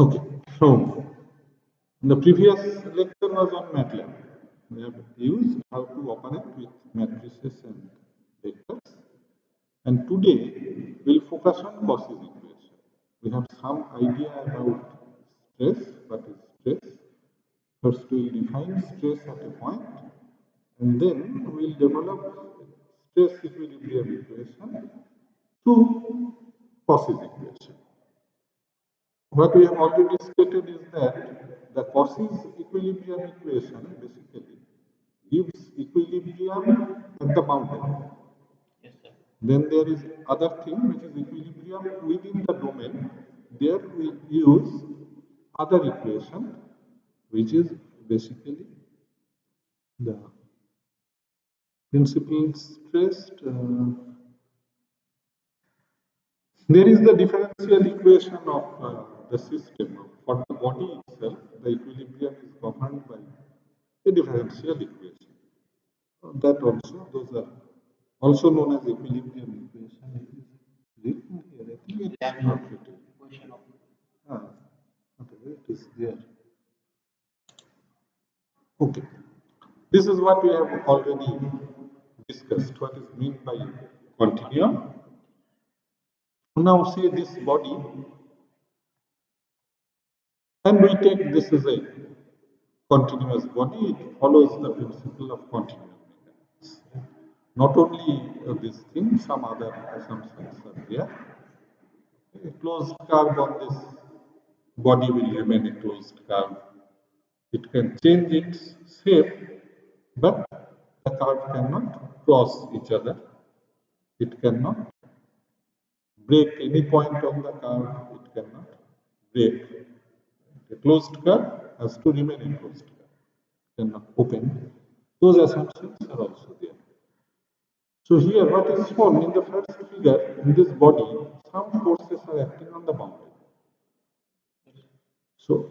Okay, so the previous lecture was on MATLAB. We have used how to operate with matrices and vectors. And today we'll focus on Cauchy's equation. We have some idea about stress, what is stress. First we'll define stress at a point, and then we'll develop stress equilibrium equation to Cauchy's equation. What we have already stated is that the Cauchy's equilibrium equation basically gives equilibrium at the boundary. Yes, sir. Then there is other thing which is equilibrium within the domain. There we use other equation which is basically the principal stressed. There is the differential equation of the system. For the body itself, the equilibrium is governed by a differential equation. That also, those are also known as equilibrium equation. It is written here. I think it is not written. Whatever it is there. Okay. This is what we have already discussed. What is meant by continuum. Now say this body, and we take this as a continuous body. It follows the principle of continuum mechanics. Not only this thing, some other assumptions are there. A closed curve on this body will remain a closed curve. It can change its shape, but the curve cannot cross each other. It cannot break any point on the curve. It cannot break. A closed curve has to remain a closed curve. It cannot open. Those assumptions are also there. So here what is shown in the first figure, in this body, some forces are acting on the boundary. So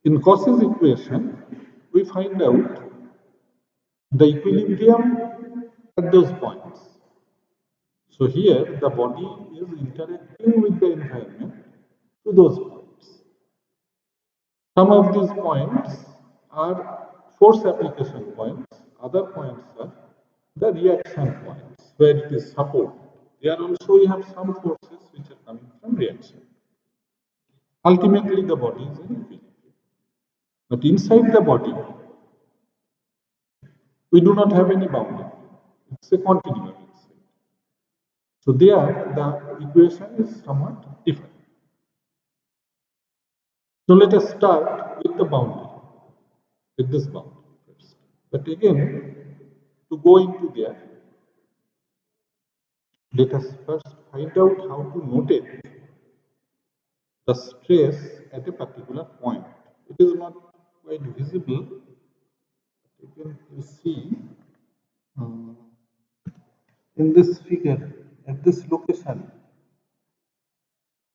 in Cauchy's equation, we find out the equilibrium at those points. So here the body is interacting with the environment to those points. Some of these points are force application points, other points are the reaction points where it is support. There also we have some forces which are coming from reaction. Ultimately the body is in equilibrium. But inside the body, we do not have any boundary. It's a continuum inside. So there the equation is somewhat different. So let us start with the boundary, with this boundary first. But again, to go into there, let us first find out how to notate the stress at a particular point. It is not quite visible. You can see in this figure, at this location,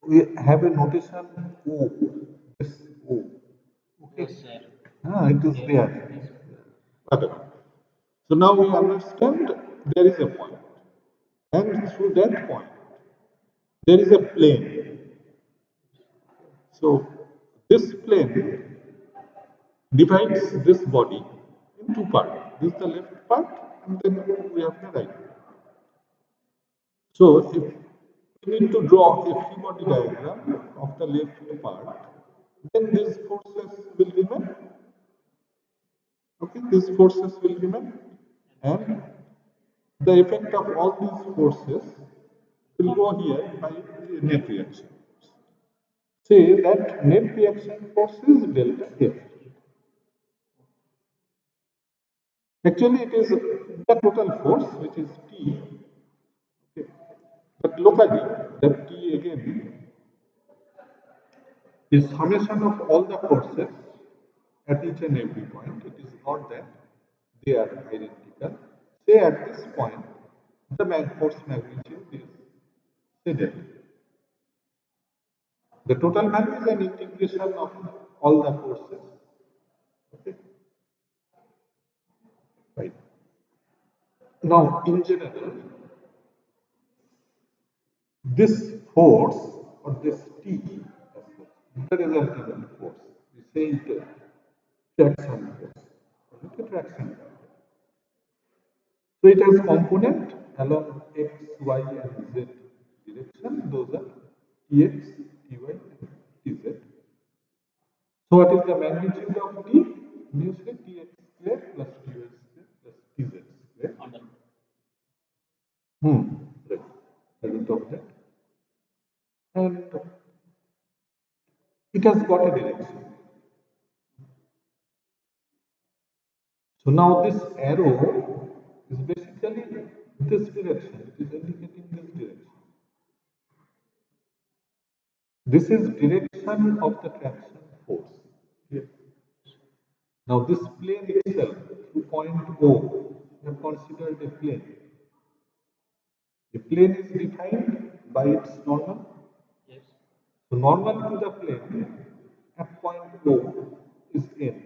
we have a notation O, this O. Okay. Yes, sir. It is there. Whatever. So now we understand there is a point, and through that point, there is a plane. So this plane divides this body in two parts. This is the left part, and then we have the right part. So if we need to draw a free body diagram of the left part, then these forces will remain. Okay, these forces will remain, and the effect of all these forces will go here by net reaction. Say that net reaction force is delta F. Actually, it is the total force which is T. Okay. But locally, that T again is summation of all the forces at each and every point. It is not that they are identical. Say at this point, the force magnitude is say delta. The total value is an integration of all the forces. Okay. Right. Now, in general, this force or this T, the resultant force. We say it traction force. Okay, traction. So it has component along x, y, and z direction. Those are Tx, Ty, and Tz. So what is the magnitude of T? We say Tx square plus Ty square plus Tz square. Right. I will talk that. And it has got a direction. So now this arrow is basically this direction. It is indicating this direction. This is direction of the traction force. Here. Now this plane itself, through point O, we have considered a plane. A plane is defined by its normal. Yes. So normal to the plane at point O is N.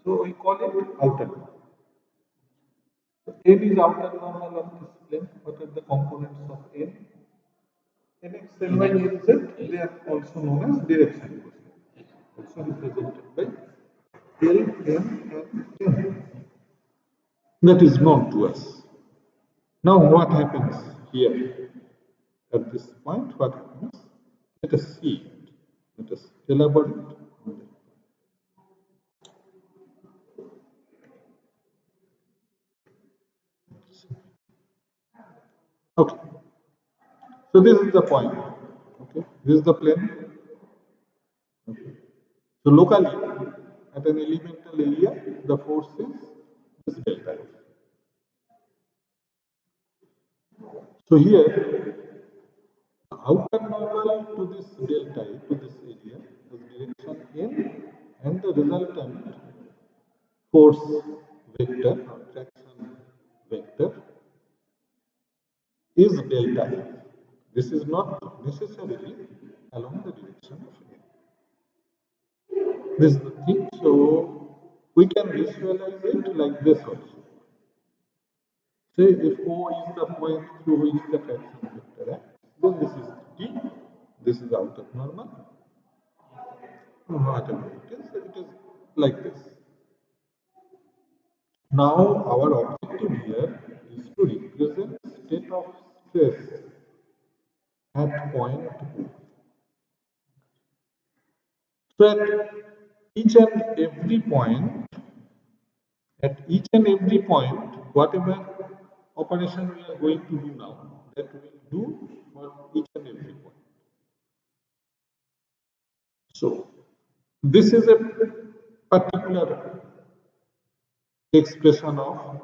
So we call it outer normal. So N is outer normal of this plane. What are the components of N? Nx, Ny, Nz, they are also known as direction coefficient. Also represented by L, M, and N. That is known to us. Now what happens here? At this point, what happens? Let us see it. Let us elaborate on that. Okay. So this is the point. Okay. This is the plane. Okay. So locally, at an elemental area, the force is this delta. So here, outer normal to this delta, to this area, is direction n, and the resultant force vector or traction vector is delta. This is not necessarily along the direction of n. This is the thing. So we can visualize it like this also. Say if O is the point through which the traction vector acts, then this is T, this is outer normal, whatever it is like this. Now our objective here is to represent state of stress at point O. So at each and every point, whatever operation we are going to do now, that we will do for each and every point. So this is a particular expression of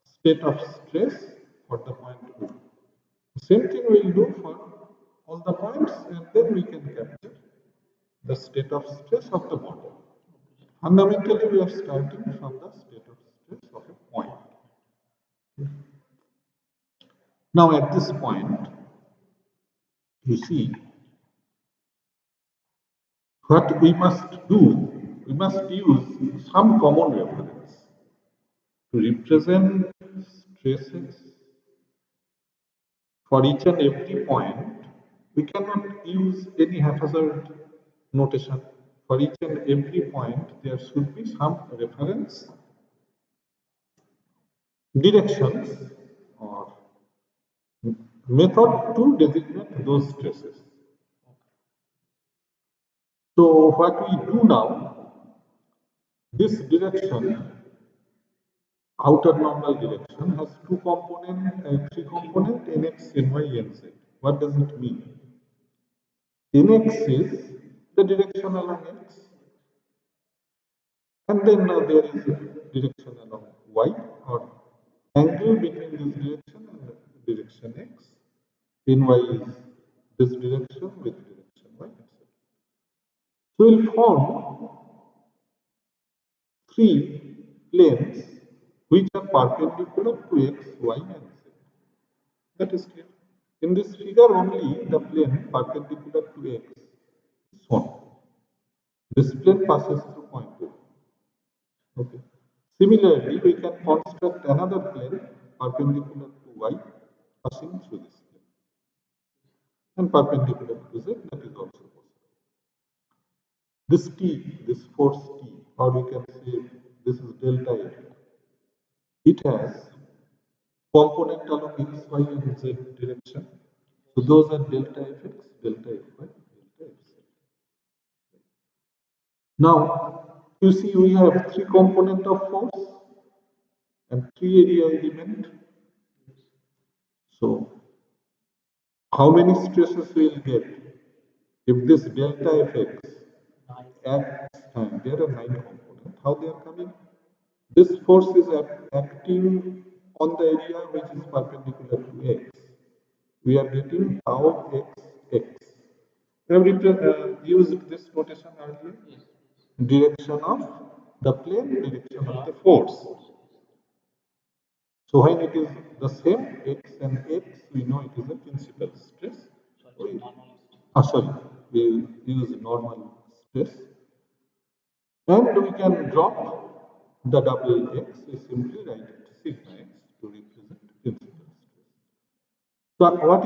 state of stress for the point O. The same thing we will do for all the points, and then we can capture the state of stress of the model. Fundamentally, we are starting from the state of stress of a point. Now, at this point, you see what we must do. We must use some common reference to represent stresses for each and every point. We cannot use any haphazard notation. For each and every point, there should be some reference directions or method to designate those stresses. So what we do now, this direction, outer normal direction, has three component, nx, ny, nz. What does it mean? Nx is the direction along x, and then there is a direction along y, or angle between this direction and the direction x. Ny is this direction with direction y, etc. So we'll form three planes which are perpendicular to x, y, and z. That is clear. In this figure only the plane perpendicular to x is shown. This plane passes through point O. Okay. Similarly, we can construct another plane perpendicular to y passing through this plane, and perpendicular to z, that is also possible. This T, this force T, or we can say this is delta F. It has component along x, y, and z direction. So those are delta Fx, delta Fy, delta Fz. Now, you see we have three component of force and three area element. So, how many stresses we will get if this delta Fx acts, and there are 9 components, how they are coming? This force is acting on the area which is perpendicular to x. We are getting tau x x. We have used this notation earlier. Direction of the plane, direction of the force. So when it is the same x and x, we know it is a principal stress. Sorry, we use normal stress. And we can drop the double x, we simply write it sigma x to represent principal stress. So what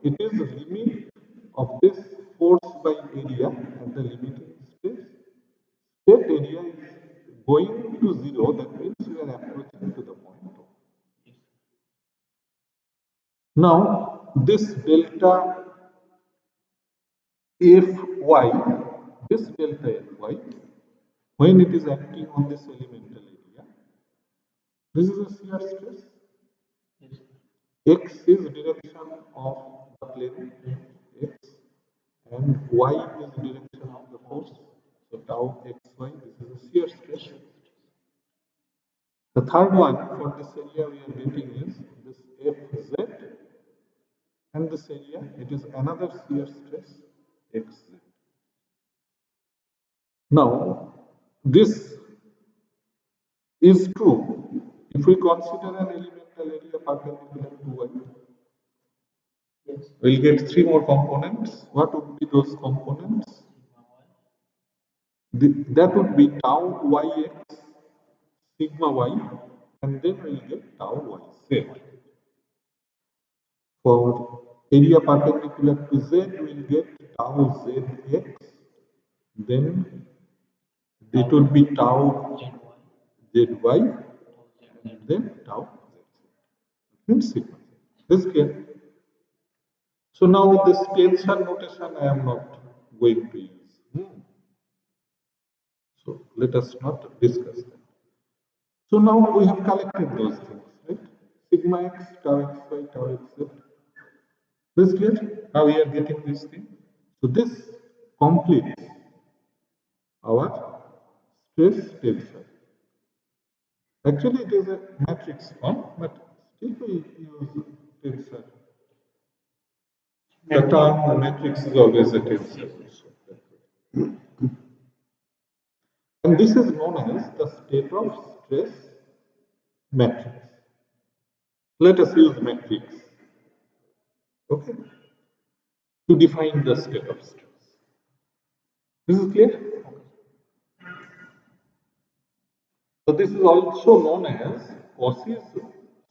it is the limit of this force by area and the limiting stress. State area is going to zero, that means we are approaching to the point. Now, this delta Fy, this delta Fy, when it is acting on this elemental area, this is a shear stress. X is direction of the plane x, and y is direction of the force. So tau xy, this is a shear stress. The third one for this area we are getting is this Fz, and this area it is another shear stress xz. Now this is true if we consider an elemental area perpendicular to y. We'll get three more components. What would be those components? That would be tau yx, sigma y, and then we'll get tau yz. For area perpendicular to z, we'll get tau zx, then it would be tau zy, and then tau z. Means sigma. This is clear. So now this tensor notation I am not going to use. So let us not discuss that. So now we have collected those things, right? Sigma x, tau xy, tau xz. This is clear? How we are getting this thing? So this completes our stress tensor. Actually, it is a matrix form, but still we use tensor. The term matrix is always a tensor. And this is known as the state of stress matrix. Let us use matrix, okay, to define the state of stress. This is clear? So this is also known as Cauchy's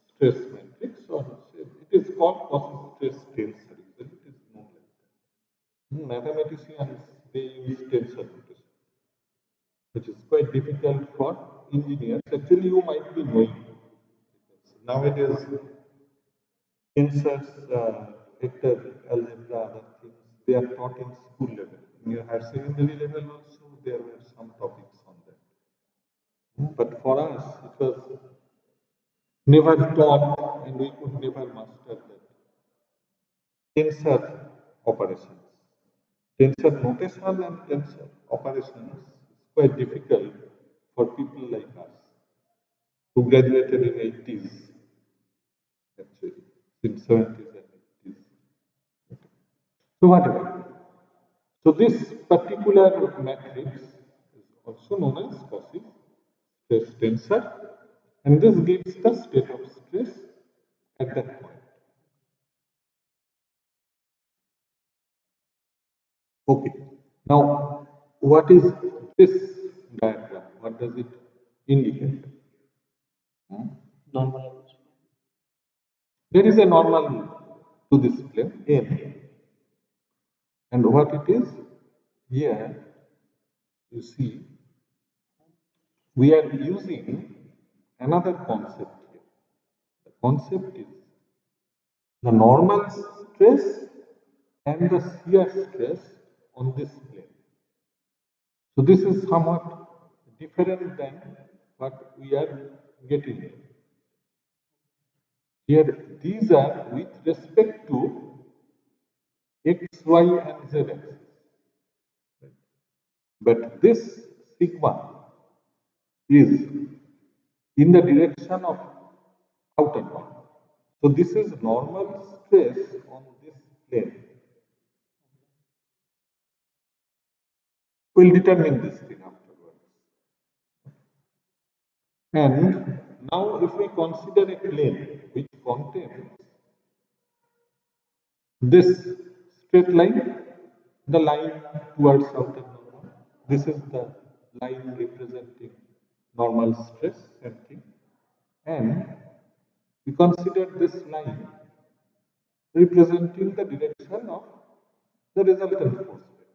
stress matrix, or it is called Cauchy's stress tensor. It is known like that. Mathematicians, they use tensor notation, which is quite difficult for engineers. Actually, you might be knowing. Nowadays, tensors, vector algebra, other things, they are taught in school level. In your higher secondary level also, there were some topics on that. But for us, it was never taught, and we could never master that. Tensor operations. Tensor notation and tensor operations is quite difficult for people like us who graduated in 80s, actually, in 70s and 80s. So whatever. So this particular matrix is also known as Cauchy stress tensor, and this gives the state of stress at that point. Okay. Now, what is this diagram? What does it indicate? Normal. There is a normal to this plane, N. And what it is? Here, you see, we are using another concept here. The concept is the normal stress and the shear stress on this plane. So this is somewhat different than what we are getting here. Here, these are with respect to x, y, and z axis. But this sigma is in the direction of outer normal. So this is normal stress on this plane. We'll determine this thing afterwards. And now if we consider a plane which contains this straight line, the line towards outer normal, this is the line representing normal stress and thing. And we consider this line representing the direction of the resultant force vector.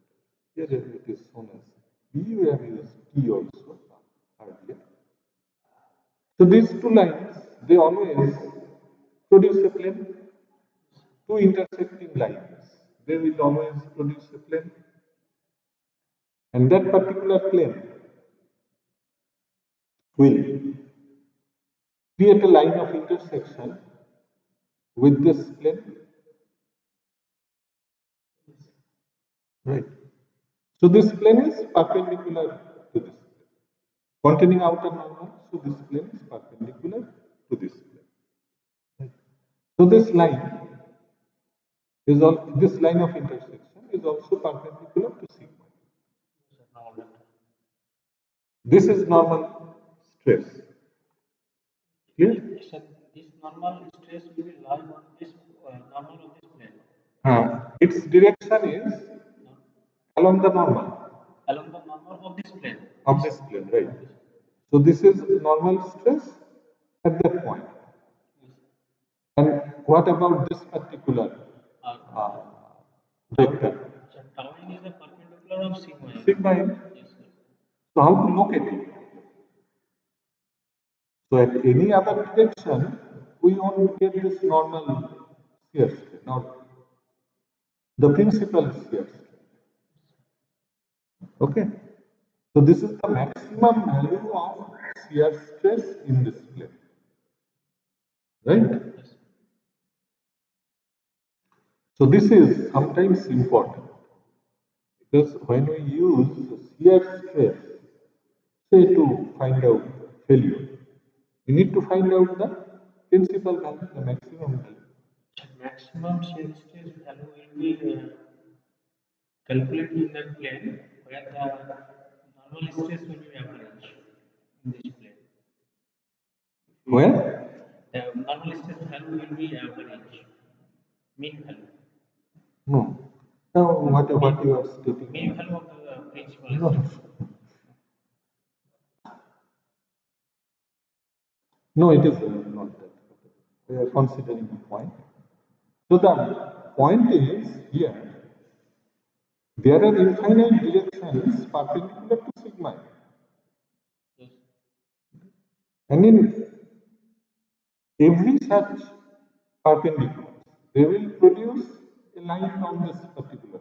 Here it is shown as B, we have used T also earlier. So these two lines, they always produce a plane, two intersecting lines. They will always produce a plane. And that particular plane will create a line of intersection with this plane. Right. So this plane is perpendicular to this plane, containing outer normal. So this plane is perpendicular to this plane. Right. So this line of intersection is also perpendicular to sigma. This is normal stress. Clear? So this normal stress will lie on this normal of this plane. Its direction is along the normal. Along the normal of this plane. Of this plane, right? So this is normal stress at that point. Yes. And what about this particular vector? So tau n is the perpendicular of sigma n. Sigma n. Yes, sir. So how to locate it? So at any other direction, we won't get this normal shear stress, not the principal shear stress. Okay. So this is the maximum value of shear stress in this plane, right? Yes. So this is sometimes important because when we use shear stress, say to find out failure, we need to find out the principal value, the maximum value. Maximum shear stress value will be calculated in that plane where the normal stress will be average in this plane. Where? The normal stress value will be average, mean value. No. Now what you are stating? Mean value of the principal No. stress. No, it is not that. We are considering a point. So the point is here, there are infinite directions perpendicular to sigma. Yes. And in every such perpendicular, they will produce a line on this particular.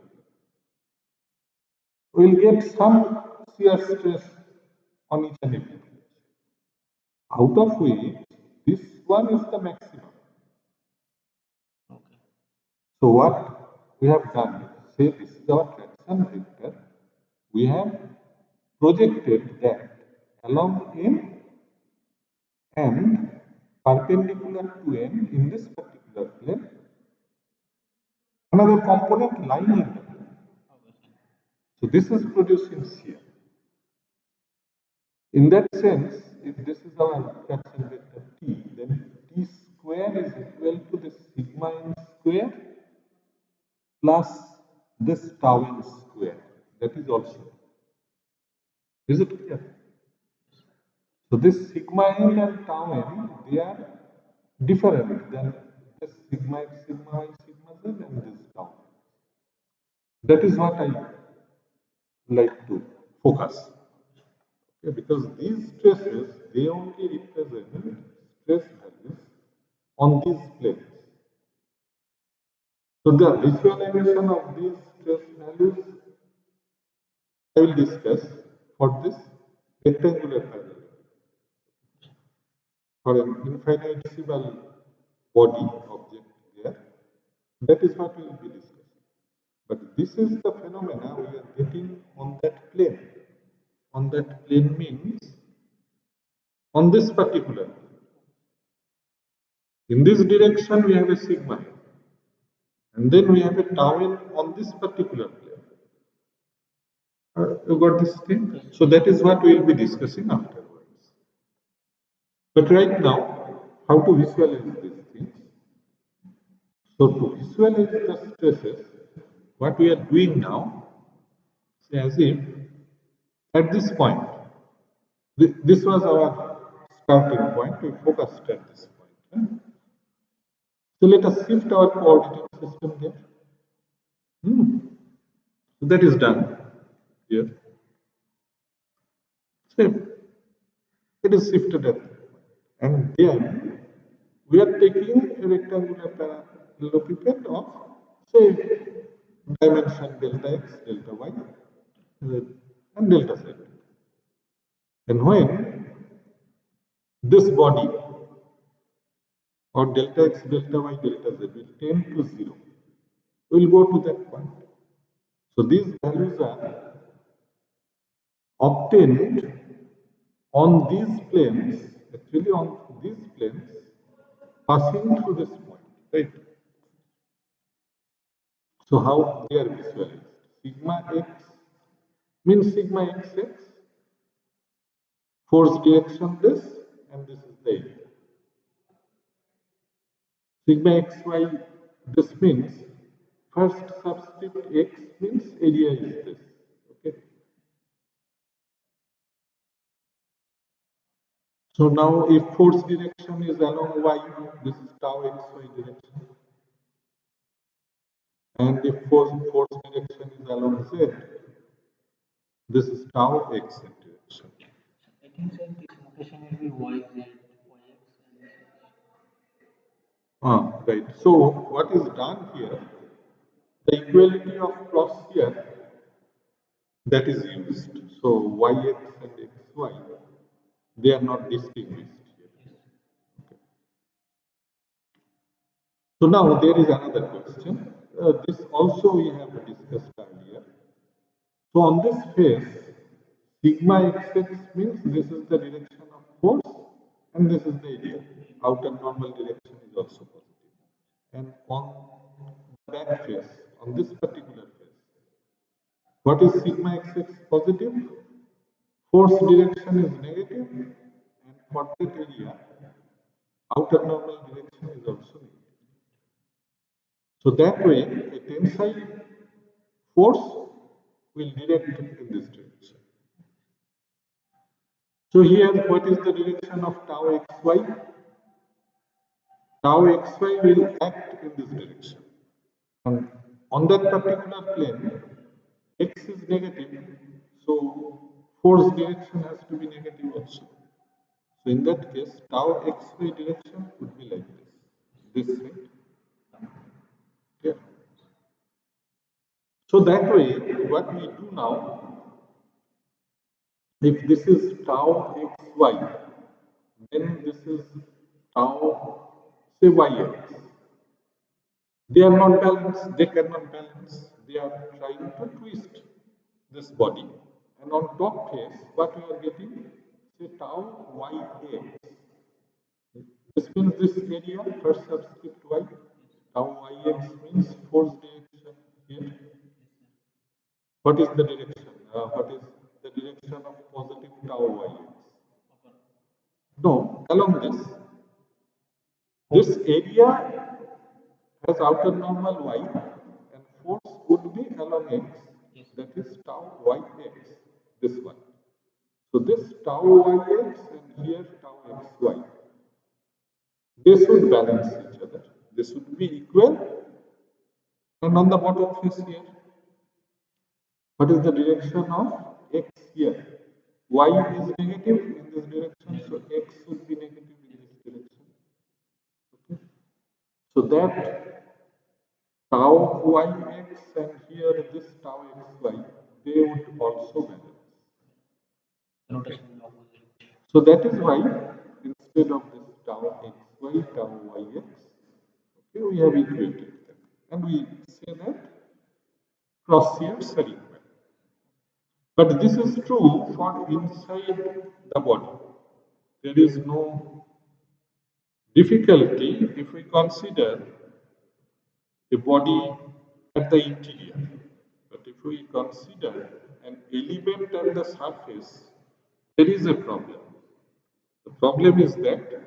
We will get some shear stress on each and every. Out of which, this one is the maximum. Okay. So what we have done, say this is our traction vector, we have projected that along n and perpendicular to n in this particular plane, another component lying in the plane. So this is producing shear. In that sense, if this is our traction vector t, then t square is equal to the sigma n square plus this tau n square. That is also. Is it clear? So this sigma n and tau n, they are different than this sigma x, sigma y, sigma z and this tau. That is what I like to focus. Okay, because these stresses, they only represent stress values on these planes. So the visualization of these stress values I will discuss for this rectangular parallelogram. For an infinitesimal body object there, that is what we will be discussing. But this is the phenomena we are getting on that plane. On that plane means on this particular. In this direction we have a sigma, and then we have a tau n on this particular plane. You got this thing? So that is what we will be discussing afterwards. But right now, how to visualize these things? So to visualize the stresses, what we are doing now, say as if at this point, this was our starting point, we focused at this point. Right? So let us shift our coordinate system there. So that is done here. So it is shifted at and then we are taking a rectangular parallelepiped of say dimension delta x, delta y, and delta z. And when this body or delta x, delta y, delta z will tend to 0, we will go to that point. So these values are obtained on these planes, actually on these planes passing through this point, right? So how they are visualized? Sigma x means sigma xx, force direction this, and this is the area. Sigma xy, this means first subscript x means area is this. Okay. So now if force direction is along y, this is tau xy direction. And if force direction is along z, this is tau x direction. I think sir, this notation will be y, z, y, x, and z. Right. So what is done here, the equality of cross here that is used. So yx and xy, they are not distinguished here. Okay. So now there is another question. This also we have discussed earlier. So on this face, sigma xx means this is the direction of force and this is the area. Outer normal direction is also positive. And on the back face, on this particular face, what is sigma xx positive? Force direction is negative, and for that area, outer normal direction is also negative. So that way, a tensile force will direct in this direction. So here, what is the direction of tau xy? Tau xy will act in this direction. And on that particular plane, x is negative, so force direction has to be negative also. So in that case, tau xy direction would be like this. This right? Yeah. So that way, what we do now, if this is tau xy, then this is tau say yx. They are not balanced, they cannot balance. They are trying to twist this body. And on top face, what we are getting? Say tau yx. This means this area, first subscript y. Tau yx means force direction here. What is the direction? What is the direction of positive tau yx? No, along this. This area has outer normal y and force would be along x, that is tau yx, this one. So this tau yx and here tau xy, they should balance each other. They should be equal. And on the bottom face here, what is the direction of x here, y is negative in this direction, so x should be negative in this direction. Okay. So that tau yx and here this tau xy, they would also balance. Okay. Rotation in opposite. So that is why instead of this tau xy, tau yx, okay, we have equated them. And we say that cross shears are equal. But this is true for inside the body. There is no difficulty if we consider the body at the interior. But if we consider an element at the surface, there is a problem. The problem is that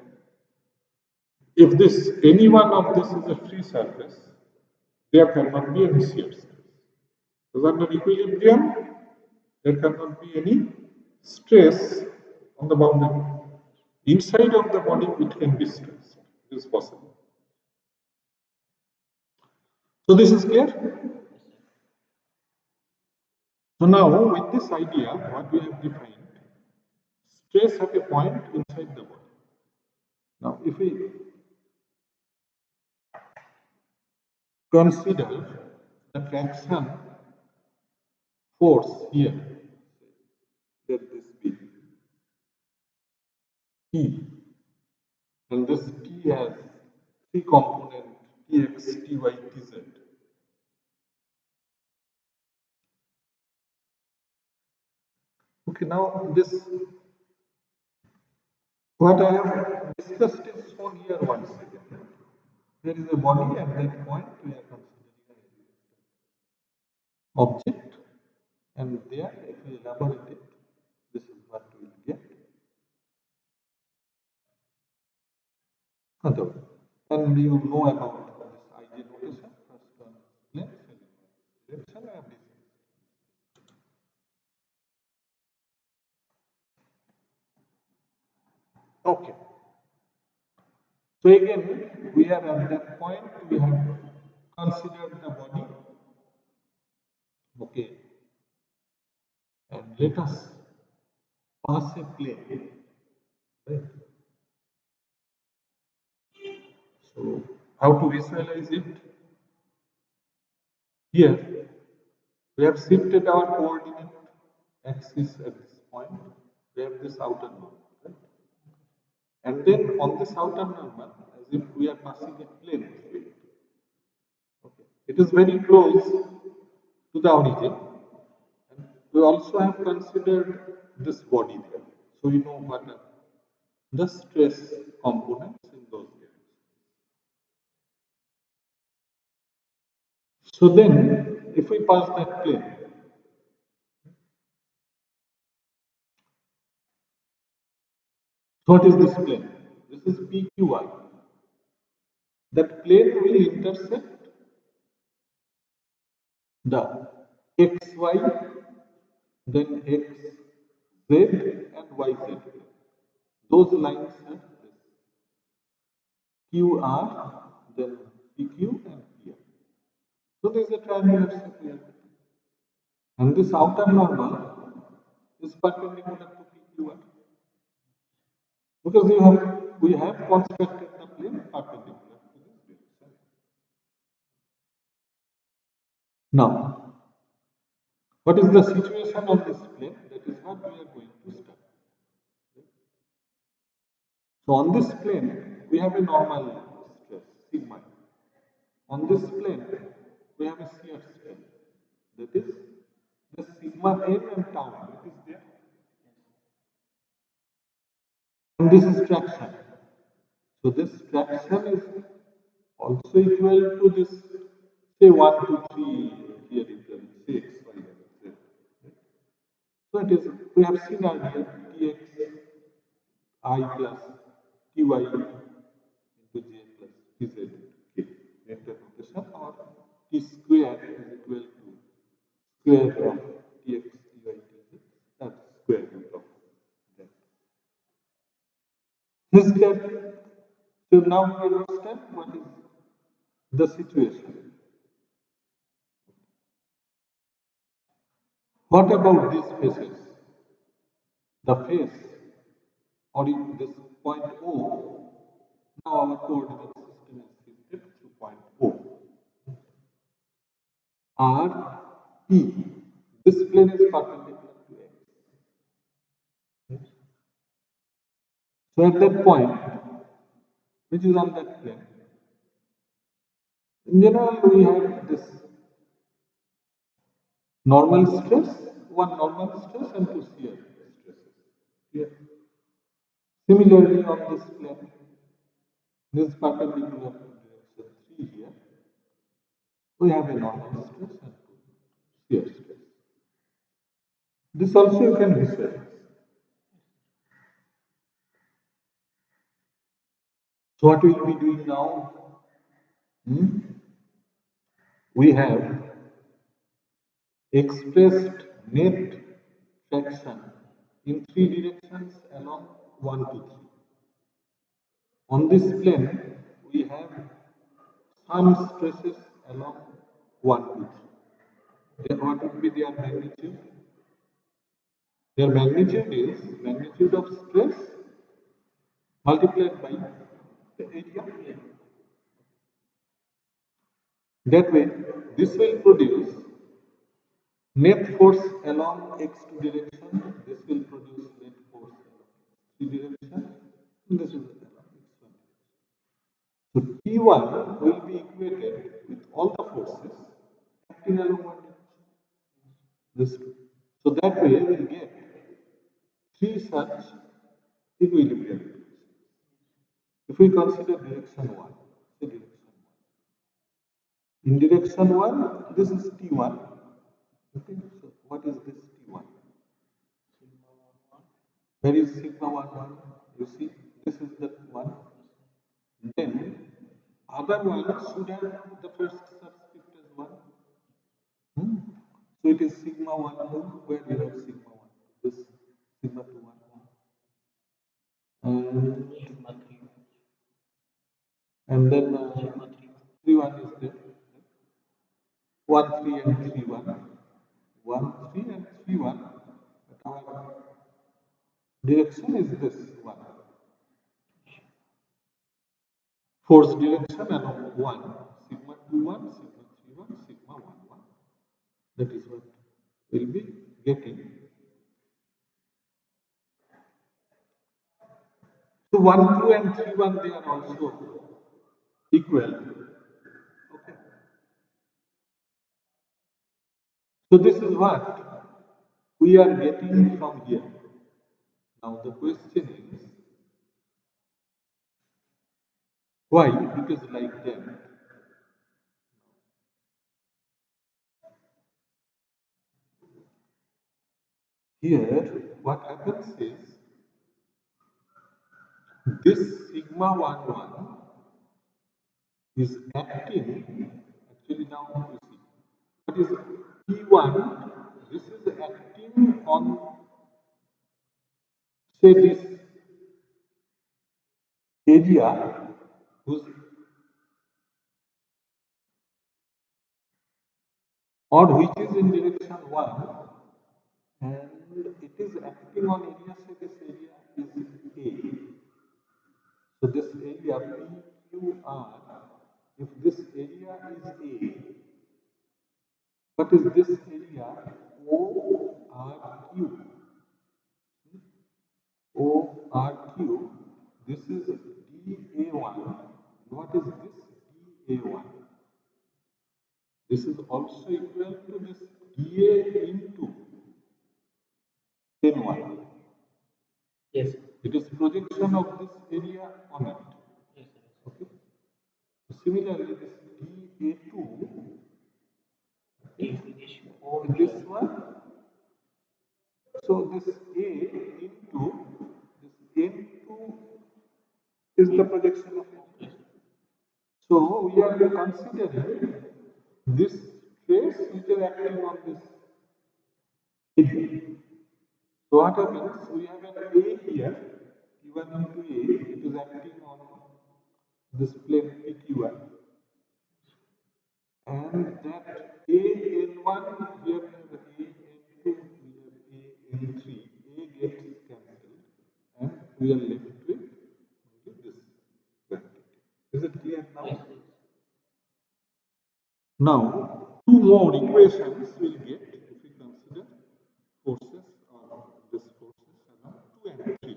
if this any one of this is a free surface, there cannot be any shear stress. Because under equilibrium, there cannot be any stress on the boundary. Inside of the body, it can be stressed. It is possible. So this is clear? So now with this idea, what we have defined, stress at a point inside the body. Now if we consider the traction force here, let this be T, and this T has three component Tx, Ty, Tz. Okay, now this what I have discussed is shown here once again. There is a body at that point we are considering an object, and there if we elaborate it, this is what we will get. Other. And you know about this ij notation, first one plane, second one direction, everything. Okay. So again, we are at that point, we have considered the body. Okay. And let us pass a plane. Right? So how to visualize it? Here, we have shifted our coordinate axis at this point. We have this outer normal. Right? And then on this outer normal, as if we are passing a plane through it. Okay. It is very close to the origin. And we also have considered this body there. So you know what are the stress components in those areas. So then, if we pass that plane, what is this plane? This is PQI. That plane will intersect the XY, then XZ and YZ. Those lines are this QR, then PQ and PR. So there is a triangular shape here. And this outer normal is perpendicular to PQR. Because we have constructed the plane perpendicular to this direction. Now, what is the situation on this plane? That is what we are going to study. So on this plane, we have a normal stress, sigma. On this plane, we have a shear stress. That is the sigma n and tau. It is there. And this is traction. So this traction is also equal to this, say 1, 2, 3 here in the 6, 5, and 7. So it is, we have seen earlier Tx I plus Ty into J plus Tz into K. Vector notation or T square is equal to square of Tx, Ty, Tz, that's square root of that. Is clear? So now we understand what is the situation. What about these faces? The face or in this point O, now our coordinate system is shifted to point O. R, P. This plane is perpendicular to X. So at that point, which is on that plane, in general we have this normal stress, one normal stress and two shear stresses. Here. Similarly on this plane, this perpendicular to direction 3 here, we have a normal stress and two shear stress. This also you can visualize. So what we will be doing now? We have expressed net traction in three directions along 1 to 3. On this plane, we have some stresses along 1 to 3. Then what would be their magnitude? Their magnitude is magnitude of stress multiplied by the area. That way, this will produce net force along x2 direction. This will produce net force along x3 direction. And this is along x1 direction. So T1 will be equated with all the forces acting along one direction. This two. So that way we will get three such equilibrium. If we consider direction 1, say direction 1. In direction 1, this is T1. Okay, so what is this T1? Where is sigma 1 1? You see, this is the one. Then, other one should have the first subscript as 1. So it is sigma 1 2, where we have sigma 1. This sigma 2 1 1. And then 3 1 is there. 1 3 and 3 1. 1 3 and 3 1. But our direction is this 1. Force direction along 1. Sigma 2 1, sigma 3 1, sigma 1 1. That is what we'll be getting. So 1 2 and 3 1, they are also equal. Okay. So this is what we are getting from here. Now the question is, why it is like that? Here, what happens is, this sigma 1 1 is acting, actually now you see, what is P1, this is acting on, say, this area whose, or which is in direction 1, and it is acting on area, say this area is A. So this area PQR, if this area is A, what is this area ORQ? ORQ, this is DA1. What is this DA1? This is also equal to this DA into N1. Yes. It is projection of this area on it. Yes. Okay. Similarly, this DA2, this one, so this A into this N2 is the projection of it. So we are considering this trace which is acting on this area. So what happens? We have an A here, Q1 into A, it is acting on this plane PQ1, and that A N1 here we have A N2 in 3, A gets cancelled and we are left with only this quantity. Is it clear now? Yes. Now, two more equations will get if we consider forces or this forces around 2 and 3.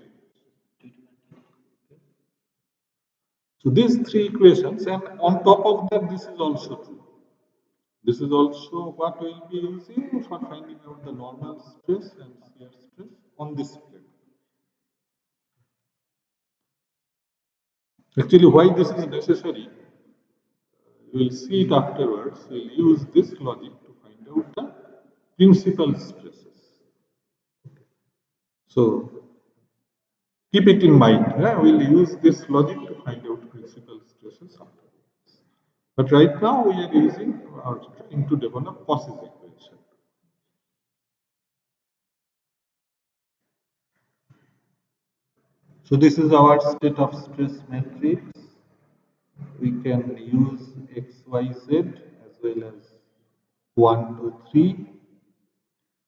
So these three equations, and on top of that, this is also true. This is also what we will be using for finding out the normal stress and shear stress on this plane. Actually, why this is necessary, we will see it afterwards. We will use this logic to find out the principal stresses. So keep it in mind. We will use this logic to find out principal stresses afterwards. But right now we are using or trying to develop Cauchy's equation. So this is our state of stress matrix. We can use x, y, z as well as 1, 2, 3.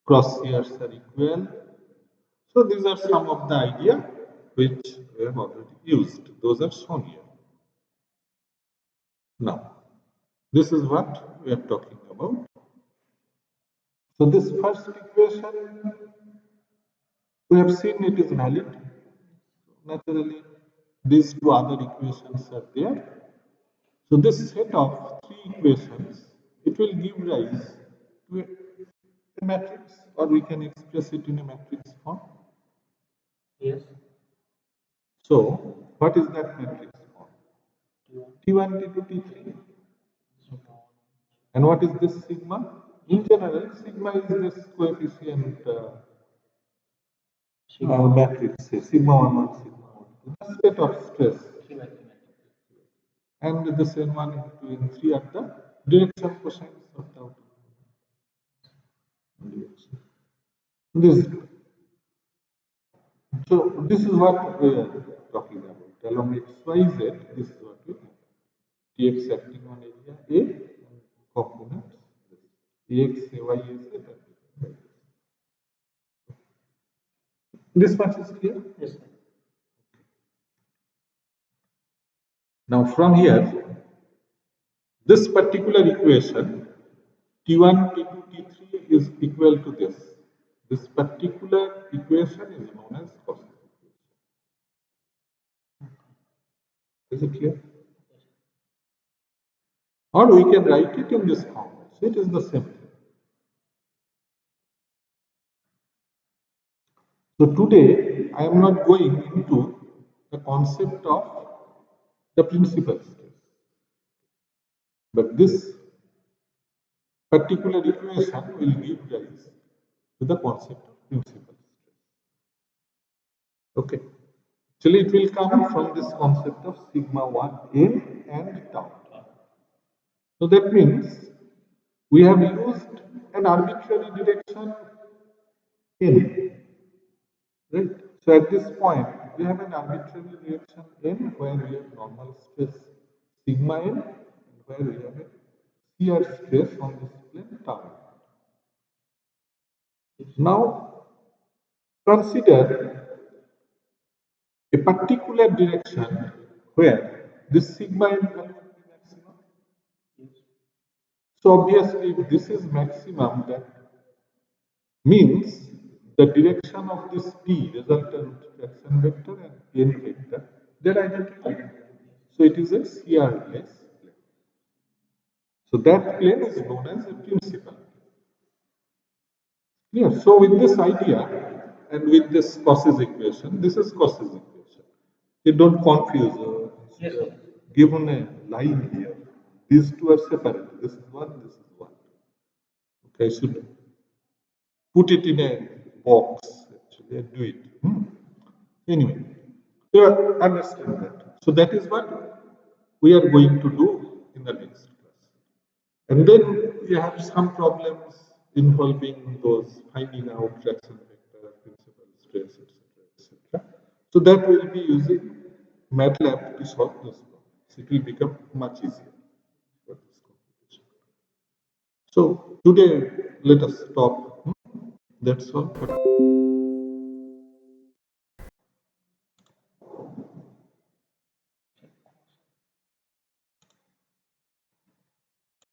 Cross hairs are equal. So these are some of the idea which we have already used. Those are shown here. Now, this is what we are talking about. So this first equation, we have seen it is valid. Naturally, these two other equations are there. So this set of three equations, it will give rise to a matrix, or we can express it in a matrix form. Yes. So what is that matrix form? T1, T2, T3. And what is this sigma? In general, sigma is this coefficient matrix, say, sigma 1, 1, sigma 1, 2. The state of stress. And the same one into N3 at the direction cosines of the outer direction. This, so this is what we are talking about. Along x, y, z, this is what we have. Tx acting on area A and components Ax, Ay, Az. This much is clear? Yes. Now from here, this particular equation T1, T2, T3 is equal to this. This particular equation is known as Cauchy equation. Is it clear? Or we can write it in this form. So it is the same thing. So today I am not going into the concept of the principal stress, but this particular equation will give rise to the concept of principal stress. Okay. Actually, it will come from this concept of sigma 1 n and tau. So that means we have used an arbitrary direction n, right? So at this point, we have an arbitrary direction n where we have normal stress sigma n and where we have a shear stress on this plane tau. Now consider a particular direction where this sigma n value will be maximum. So obviously, if this is maximum, that means the direction of this P resultant traction vector and n vector, they are identical. So it is a shearless plane. So that plane is known as a principal. Yes. So with this idea and with this Cauchy's equation, this is Cauchy's equation. You don't confuse. Yes. Given a line here, these two are separate. This is one. This is one. Okay, I should put it in a box actually and do it. Anyway, so understand that. So that is what we are going to do in the next class. And then you have some problems involving those finding out traction vector, principal stress, etc., etc. So that we will be using MATLAB to solve those problems. It will become much easier for this computation. So today let us stop. That's all.